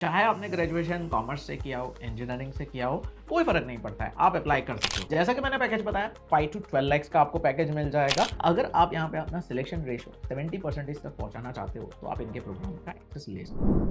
चाहे आपने graduation commerce से किया हो, इंजीनियरिंग से किया हो, कोई फ़र्क नहीं पड़ता है, आप अप्लाई कर सकते हो। जैसा कि मैंने पैकेज बताया 5 टू 12 लैक्स का आपको पैकेज मिल जाएगा। अगर आप यहाँ पे अपना सिलेक्शन रेशियो 70% तक पहुँचाना चाहते हो, तो आप इनके प्रोग्राम का एक्सेस ले सकते हो।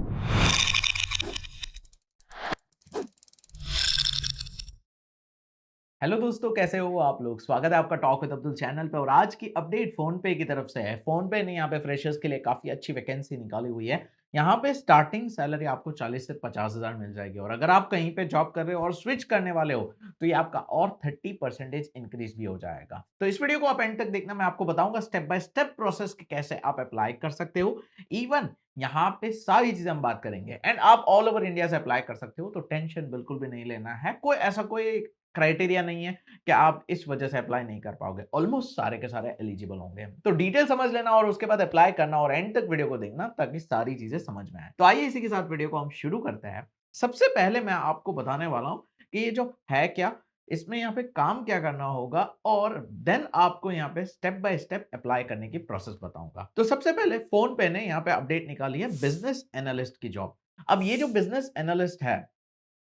हेलो दोस्तों, कैसे हो आप लोग? स्वागत है आपका टॉक विद अब्दुल चैनल पे। और आज की अपडेट फ़ोनपे की तरफ से है। फ़ोनपे ने यहाँ पे फ्रेशर्स के लिए काफ़ी अच्छी वैकेंसी निकाली हुई है। यहाँ पे स्टार्टिंग सैलरी आपको 40 से 50,000 मिल जाएगी। और अगर आप कहीं पे जॉब कर रहे हो और स्विच करने वाले हो, तो ये आपका और 30% इंक्रीज़ भी हो जाएगा। तो इस वीडियो को आप एंड तक देखना, मैं आपको बताऊँगा स्टेप बाय स्टेप प्रोसेस कि कैसे आप अप्लाई कर सकते हो। इवन यहाँ पे सारी चीज़ें हम बात करेंगे एंड आप ऑल ओवर इंडिया से अप्लाई कर सकते हो, तो टेंशन बिल्कुल भी नहीं लेना है। कोई क्राइटेरिया नहीं है कि आप इस वजह से अप्लाई नहीं कर पाओगे। ऑलमोस्ट सारे के सारे एलिजिबल होंगे। तो डिटेल समझ लेना और उसके बाद अप्लाई करना और एंड तक वीडियो को देखना ताकि सारी चीजें समझ में आए। तो आइए इसी के साथ वीडियो को हम शुरू करते हैं। सबसे पहले मैं आपको बताने वाला हूं कि ये जो है क्या, इसमें यहाँ पे काम क्या करना होगा और देन आपको यहाँ पे स्टेप बाय स्टेप अप्लाई करने की प्रोसेस बताऊंगा। तो सबसे पहले फोन पे ने यहाँ पे अपडेट निकाली है बिजनेस एनालिस्ट की जॉब। अब ये जो बिजनेस एनालिस्ट है,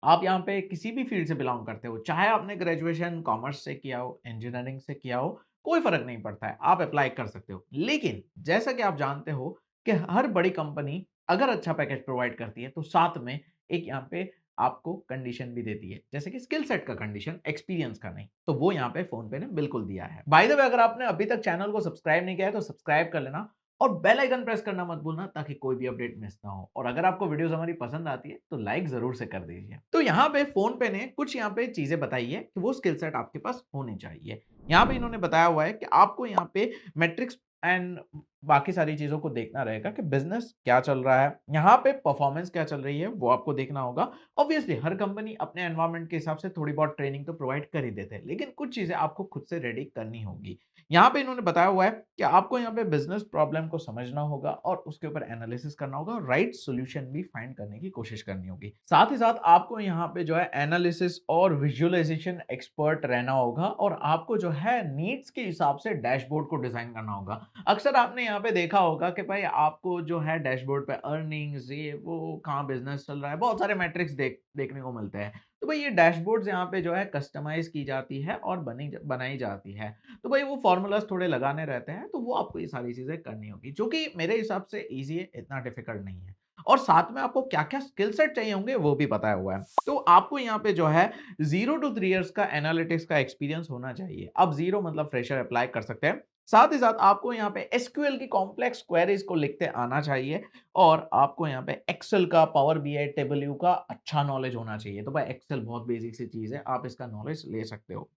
आप यहाँ पे किसी भी फील्ड से बिलोंग करते हो, चाहे आपने ग्रेजुएशन कॉमर्स से किया हो, इंजीनियरिंग से किया हो, कोई फ़र्क नहीं पड़ता है, आप अप्लाई कर सकते हो। लेकिन जैसा कि आप जानते हो कि हर बड़ी कंपनी अगर अच्छा पैकेज प्रोवाइड करती है, तो साथ में एक यहाँ पे आपको कंडीशन भी देती है, जैसे कि स्किल सेट का कंडीशन, एक्सपीरियंस का नहीं। तो वो यहाँ पे फ़ोन पे ने बिल्कुल दिया है। बाय द वे, अगर आपने अभी तक चैनल को सब्सक्राइब नहीं किया है, तो सब्सक्राइब कर लेना और बेल आइकन प्रेस करना मत भूलना ताकि कोई भी अपडेट मिस ना हो। और अगर आपको वीडियोस हमारी पसंद आती है तो लाइक जरूर से कर दीजिए। तो यहाँ पे फोन पे ने कुछ यहाँ पे चीजें बताई है कि वो स्किल सेट आपके पास होनी चाहिए। यहाँ पे इन्होंने बताया हुआ है कि आपको यहाँ पे मैट्रिक्स एंड बाकी सारी चीजों को देखना रहेगा कि बिजनेस क्या चल रहा है, यहाँ पे परफॉर्मेंस क्या चल रही है, वो आपको देखना होगा। ऑब्वियसली हर कंपनी अपने एनवायरनमेंट के हिसाब से थोड़ी बहुत ट्रेनिंग तो प्रोवाइड कर ही देते हैं, लेकिन कुछ चीजें आपको खुद से रेडी करनी होगी। यहाँ पे इन्होंने बताया हुआ है कि आपको यहाँ पे बिजनेस प्रॉब्लम को समझना होगा और उसके ऊपर एनालिसिस करना होगा और राइट सॉल्यूशन भी फाइंड करने की कोशिश करनी होगी। साथ ही साथ आपको यहाँ पे जो है एनालिसिस और विजुअलाइजेशन एक्सपर्ट रहना होगा और आपको जो है नीड्स के हिसाब से डैशबोर्ड को डिजाइन करना होगा। अक्सर आपने यहाँ पे देखा होगा कि भाई आपको जो है डैशबोर्ड पे अर्निंग्स, ये वो, कहाँ बिजनेस चल रहा है, बहुत सारे मैट्रिक्स देखने को मिलते हैं। तो भाई ये डैशबोर्ड्स यहाँ पे जो है कस्टमाइज की जाती है और बनाई जाती है। तो भाई वो फ़ॉर्मूलाज़ थोड़े लगाने रहते हैं, तो वो आपको ये सारी चीज़ें करनी होगी, जो कि मेरे हिसाब से ईज़ी है, इतना डिफ़िकल्ट नहीं है। और साथ में आपको क्या-क्या स्किल सेट चाहिए होंगे, वो भी बताया हुआ है। तो आपको यहाँ पे जो है 0 टू 3 इयर्स का एनालिटिक्स का एक्सपीरियंस होना चाहिए। अब 0 मतलब फ्रेशर अप्लाई कर सकते हैं। साथ ही साथ आपको यहाँ पे एसक्यूएल की कॉम्प्लेक्स क्वेरीज़ को लिखते आना चाहिए और आपको यहाँ पे एक्सेल का, पावर बीआई, टेबल का अच्छा नॉलेज होना चाहिए। तो भाई एक्सेल बहुत बेसिक सी चीज़ है, आप इसका नॉलेज ले सकते हो।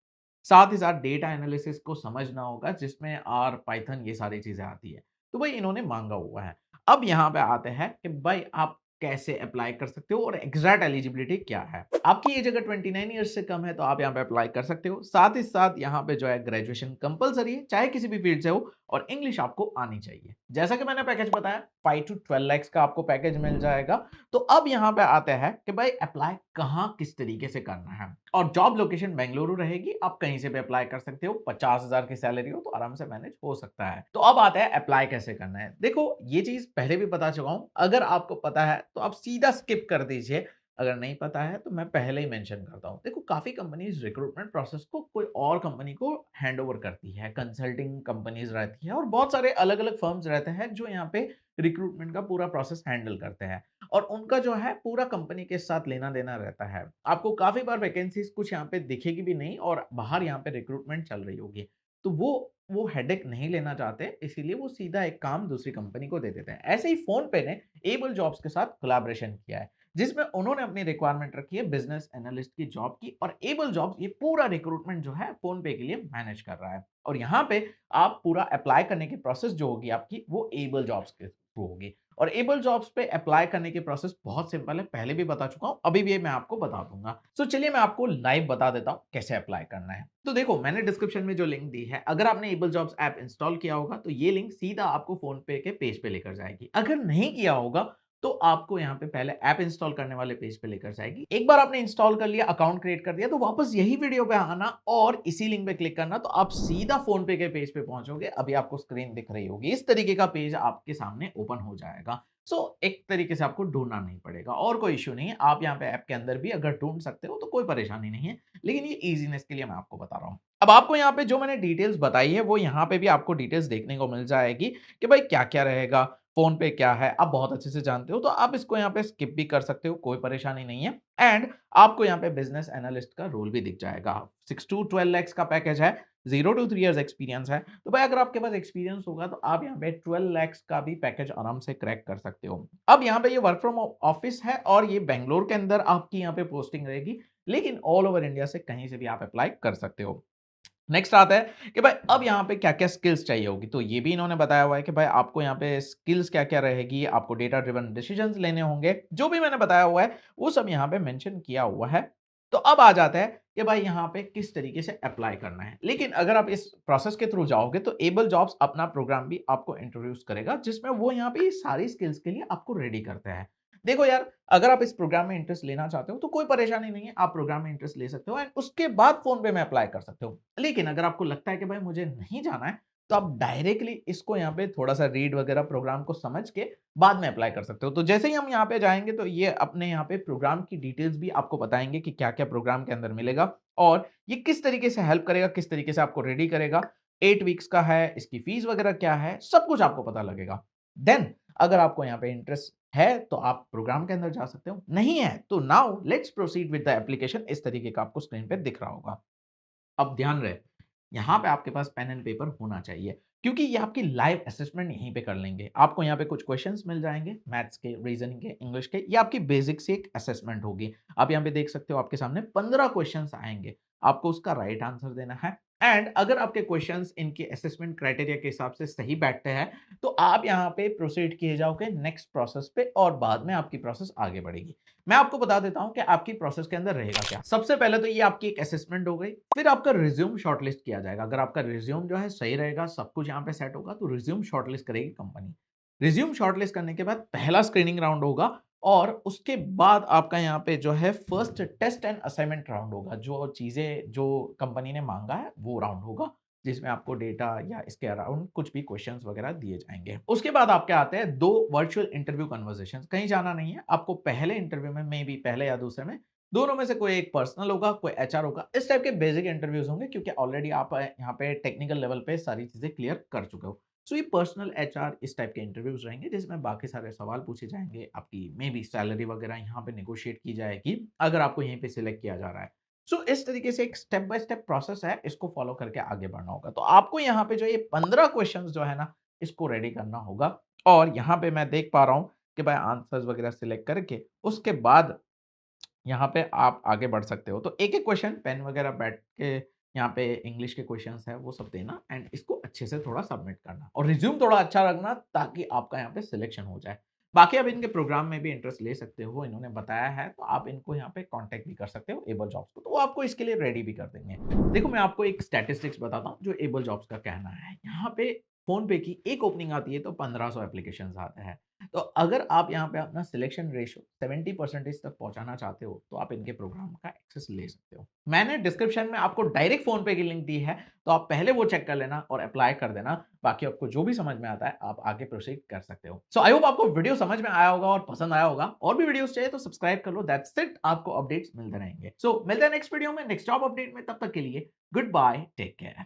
साथ ही साथ डेटा एनालिसिस को समझना होगा, जिसमें आर, पाइथन, ये सारी चीज़ें आती है। तो भाई इन्होंने माँगा हुआ है। अब यहाँ पे आते हैं कि भाई आप कैसे अप्लाई कर सकते हो और एग्ज़ैक्ट एलिजिबिलिटी क्या है। आपकी एज अगर 29 ईयर्स से कम है तो आप यहाँ पे अप्लाई कर सकते हो। साथ ही साथ यहाँ पे जो है ग्रेजुएशन कंपल्सरी है, चाहे किसी भी फील्ड से हो, और इंग्लिश आपको आनी चाहिए। जैसा कि मैंने पैकेज बताया 5 टू 12 लैक्स का आपको पैकेज मिल जाएगा। तो अब यहाँ पे आते हैं कि भाई अप्लाई कहाँ किस तरीके से करना है। और जॉब लोकेशन बेंगलुरु रहेगी, आप कहीं से भी अप्लाई कर सकते हो। 50,000 की सैलरी हो तो आराम से मैनेज हो सकता है। तो अब आता है अप्लाई कैसे करना है। देखो, ये चीज पहले भी बता चुका हूं, अगर आपको पता है तो आप सीधा स्किप कर दीजिए। अगर नहीं पता है तो मैं पहले ही मेंशन करता हूं। देखो, काफी कंपनीज रिक्रूटमेंट प्रोसेस को कोई और कंपनी को हैंड ओवर करती है, कंसल्टिंग कंपनीज रहती है और बहुत सारे अलग अलग फर्म्स रहते हैं जो यहाँ पे रिक्रूटमेंट का पूरा प्रोसेस हैंडल करते हैं। और उनका जो है पूरा कंपनी के साथ लेना-देना रहता है। आपको काफ़ी बार वैकेंसीज़ कुछ यहाँ पे दिखेगी भी नहीं और बाहर यहाँ पे रिक्रूटमेंट चल रही होगी। तो वो हेडेक नहीं लेना चाहते, इसीलिए वो सीधा एक काम दूसरी कंपनी को दे देते हैं। ऐसे ही फ़ोनपे ने एबल जॉब्स के साथ कोलैबोरेशन किया है, जिसमें उन्होंने अपनी रिक्वायरमेंट रखी है बिज़नेस एनालिस्ट की जॉब की, और एबल जॉब्स ये पूरा रिक्रूटमेंट जो है फ़ोनपे के लिए मैनेज कर रहा है। और यहाँ पे आप पूरा अप्लाई करने की प्रोसेस जो होगी आपकी, वो एबल जॉब्स के थ्रू होगी। और एबल जॉब्स पे अप्लाई करने की प्रोसेस बहुत सिंपल है, पहले भी बता चुका हूँ, अभी भी मैं आपको बता दूंगा। सो चलिए मैं आपको लाइव बता देता हूँ कैसे अप्लाई करना है। तो देखो, मैंने डिस्क्रिप्शन में जो लिंक दी है, अगर आपने एबल जॉब्स ऐप इंस्टॉल किया होगा तो ये लिंक सीधा आपको फोन पे के पेज पे लेकर जाएगी। अगर नहीं किया होगा तो आपको यहाँ पे पहले ऐप इंस्टॉल करने वाले पेज पे लेकर जाएगी। एक बार आपने इंस्टॉल कर लिया, अकाउंट क्रिएट कर दिया, तो वापस यही वीडियो पे आना और इसी लिंक पे क्लिक करना, तो आप सीधा फोन पे के पेज पे पहुंचोगे। अभी आपको स्क्रीन दिख रही होगी, इस तरीके का पेज आपके सामने ओपन हो जाएगा। एक तरीके से आपको ढूंढना नहीं पड़ेगा और कोई इश्यू नहीं है। आप यहाँ पे ऐप के अंदर भी अगर ढूंढ सकते हो तो कोई परेशानी नहीं है, लेकिन ये इजीनेस के लिए मैं आपको बता रहा हूँ। अब आपको यहाँ पे जो मैंने डिटेल्स बताई है वो यहाँ पे भी आपको डिटेल्स देखने को मिल जाएगी कि भाई क्या-क्या रहेगा, फ़ोन पे क्या है, आप बहुत अच्छे से जानते हो, तो आप इसको यहाँ पे स्किप भी कर सकते हो, कोई परेशानी नहीं है। एंड आपको यहाँ पे बिज़नेस एनालिस्ट का रोल भी दिख जाएगा। 6 टू 12 लैक्स का पैकेज है, 0 टू 3 इयर्स एक्सपीरियंस है। तो भाई अगर आपके पास एक्सपीरियंस होगा तो आप यहाँ पे 12 लैक्स का भी पैकेज आराम से क्रैक कर सकते हो। अब यहाँ पे ये वर्क फ्रॉम ऑफिस है और ये बैंगलोर के अंदर आपकी यहाँ पे पोस्टिंग रहेगी, लेकिन ऑल ओवर इंडिया से कहीं से भी आप अप्लाई कर सकते हो। नेक्स्ट आता है कि भाई अब यहाँ पे क्या-क्या स्किल्स चाहिए होगी, तो ये भी इन्होंने बताया हुआ है कि भाई आपको यहाँ पे स्किल्स क्या-क्या रहेगी, आपको डेटा ड्रिवन डिसीजंस लेने होंगे, जो भी मैंने बताया हुआ है, वो सब यहाँ पे मेंशन किया हुआ है। तो अब आ जाता है कि भाई यहाँ पे किस तरीके से अप्लाई करना है। लेकिन अगर आप इस प्रोसेस के थ्रू जाओगे तो एबल जॉब्स अपना प्रोग्राम भी आपको इंट्रोड्यूस करेगा, जिसमें वो यहाँ पे ये सारी स्किल्स के लिए आपको रेडी करते हैं। देखो यार, अगर आप इस प्रोग्राम में इंटरेस्ट लेना चाहते हो तो कोई परेशानी नहीं है, आप प्रोग्राम में इंटरेस्ट ले सकते हो एंड उसके बाद फ़ोन पे में अप्लाई कर सकते हो। लेकिन अगर आपको लगता है कि भाई मुझे नहीं जाना है, तो आप डायरेक्टली इसको यहाँ पे थोड़ा-सा रीड वगैरह प्रोग्राम को समझ के बाद में अप्लाई कर सकते हो। तो जैसे ही हम यहाँ पे जाएँगे तो ये अपने यहाँ पे प्रोग्राम की डिटेल्स भी आपको बताएँगे कि क्या-क्या प्रोग्राम के अंदर मिलेगा और ये किस तरीके से हेल्प करेगा, किस तरीके से आपको रेडी करेगा। 8 वीक्स का है, इसकी फीस वगैरह क्या है, सब कुछ आपको पता लगेगा। देन अगर आपको यहाँ पे इंटरेस्ट है तो आप प्रोग्राम के अंदर जा सकते हो, नहीं है तो now let's proceed with the application. इस तरीके का आपको स्क्रीन पे दिख रहा होगा। अब ध्यान रहे, यहाँ पे आपके पास पेन एंड पेपर होना चाहिए, क्योंकि ये आपकी लाइव असेसमेंट यहीं पे कर लेंगे। आपको यहाँ पे कुछ क्वेश्चंस मिल जाएँगे, मैथ्स के, रीजनिंग के, इंग्लिश के। ये आपकी बेसिक सी एक असेसमेंट होगी। आप यहाँ पे देख सकते हो आपके सामने 15 क्वेश्चंस आएँगे। आपको उसका राइट आंसर देना है एंड अगर आपके क्वेश्चंस इनके असेसमेंट क्राइटेरिया के हिसाब से सही बैठते हैं, तो आप यहाँ पे प्रोसीड किए जाओगे नेक्स्ट प्रोसेस पे और बाद में आपकी प्रोसेस आगे बढ़ेगी। मैं आपको बता देता हूँ कि आपकी प्रोसेस के अंदर रहेगा क्या। सबसे पहले तो ये आपकी एक असेसमेंट हो गई, फिर आपका रिज्यूम शॉर्टलिस्ट किया जाएगा। अगर आपका रिज्यूम जो है सही रहेगा, सब कुछ यहाँ पे सेट होगा, तो रिज्यूम शॉर्टलिस्ट करेगी कंपनी। रिज्यूम शॉर्टलिस्ट करने के बाद पहला स्क्रीनिंग राउंड होगा और उसके बाद आपका यहाँ पे जो है first test and assignment round होगा। जो चीज़ें जो कंपनी ने माँगा है, वो राउंड होगा, जिसमें आपको डेटा या इसके अराउंड कुछ भी क्वेश्चंस वगैरह दिए जाएँगे। उसके बाद आपके आते हैं 2 वर्चुअल इंटरव्यू कन्वर्सेशंस। कहीं जाना नहीं है, आपको पहले इंटरव्यू में मेबी पहले या दूसरे में, दोनों में से कोई एक पर्सनल होगा, कोई एचआर होगा। इस टाइप के बेसिक इंटरव्यूज़ होंगे क्योंकि ऑलरेडी आप यहाँ पे टेक्निकल लेवल पे सारी चीज़ें क्लियर कर चुके हो। ये पर्सनल एचआर इस टाइप के इंटरव्यूज़ रहेंगे जिसमें बाकी सारे सवाल पूछे जाएँगे, आपकी मेबी सैलरी वगैरह यहाँ पे नेगोशिएट की जाएगी, अगर आपको यहीं पे सिलेक्ट किया जा रहा है। इस तरीके से एक स्टेप बाय स्टेप प्रोसेस है, इसको फॉलो करके आगे बढ़ना होगा। तो आपको यहाँ पे जो ये 15 क्वेश्चंस जो है ना, इसको रेडी करना होगा और यहाँ पे मैं देख पा रहा हूँ कि भाई आंसर्स वगैरह सिलेक्ट करके उसके बाद यहाँ पे आप आगे बढ़ सकते हो। तो एक-एक क्वेश्चन पेन वगैरह बैठ के यहाँ पे इंग्लिश के क्वेश्चन्स हैं वो सब देना एंड इसको अच्छे से थोड़ा सबमिट करना और रिज़्यूम थोड़ा अच्छा रखना ताकि आपका यहाँ पे सिलेक्शन हो जाए। बाकी आप इनके प्रोग्राम में भी इंटरेस्ट ले सकते हो, इन्होंने बताया है तो आप इनको यहाँ पे कॉन्टैक्ट भी कर सकते हो एबल जॉब्स को, तो वो आपको इसके लिए रेडी भी कर देंगे। देखो मैं आपको एक स्टैटिस्टिक्स बताता हूँ जो एबल जॉब्स का कहना है। यहाँ पे फ़ोन पे की एक ओपनिंग आती है तो 1500 एप्लीकेशंस आते हैं। तो अगर आप यहाँ पे अपना सिलेक्शन रेशियो 70% तक पहुँचाना चाहते हो, तो आप इनके प्रोग्राम का एक्सेस ले सकते हो। मैंने डिस्क्रिप्शन में आपको डायरेक्ट फ़ोन पे की लिंक दी है, तो आप पहले वो चेक कर लेना और अप्लाई कर देना। बाकी आपको जो भी समझ में आता है, आप आगे प्रोसीड कर सकते हो। आई होप आपको वीडियो समझ में आया होगा और पसंद आया होगा। और भी वीडियोज़ चाहिए तो सब्सक्राइब कर लो, दैट्स इट। आपको अपडेट्स मिलते रहेंगे। मिलते हैं नेक्स्ट वीडियो में, नेक्स्ट जॉब अपडेट में। तब तक के लिए गुड बाय, टेक केयर।